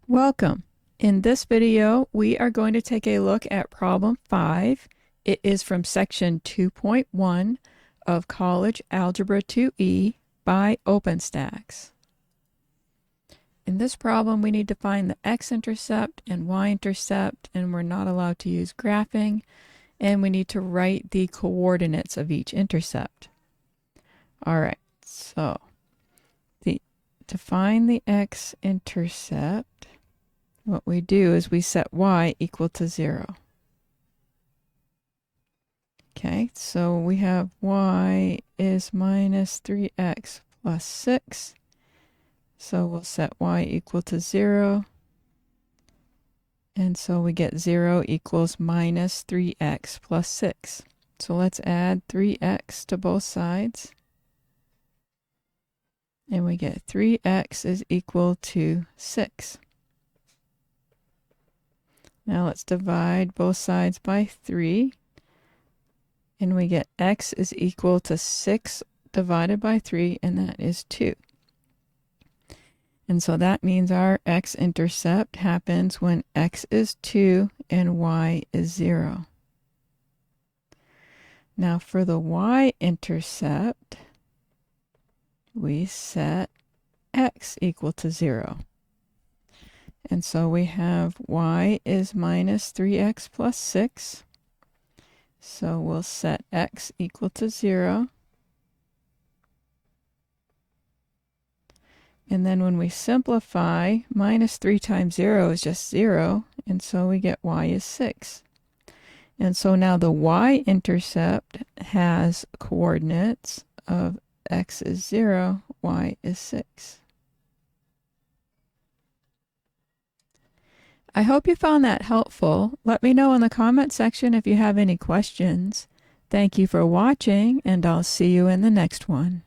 Welcome. In this video, we are going to take a look at problem 5. It is from section 2.1 of College Algebra 2E by OpenStax. In this problem, we need to find the x-intercept and y-intercept, and we're not allowed to use graphing, and we need to write the coordinates of each intercept. All right, so to find the x-intercept, what we do is we set y equal to 0. Okay, so we have y is minus 3x plus 6. So we'll set y equal to 0. And so we get 0 equals minus 3x plus 6. So let's add 3x to both sides. And we get 3x is equal to 6. Now let's divide both sides by 3. And we get x is equal to 6 divided by 3, and that is 2. And so that means our x-intercept happens when x is 2 and y is 0. Now for the y-intercept, we set x equal to 0. And so we have y is minus 3x plus 6. So we'll set x equal to 0. And then when we simplify, minus 3 times 0 is just 0. And so we get y is 6. And so now the y-intercept has coordinates of x is 0, y is 6. I hope you found that helpful. Let me know in the comment section if you have any questions. Thank you for watching, and I'll see you in the next one.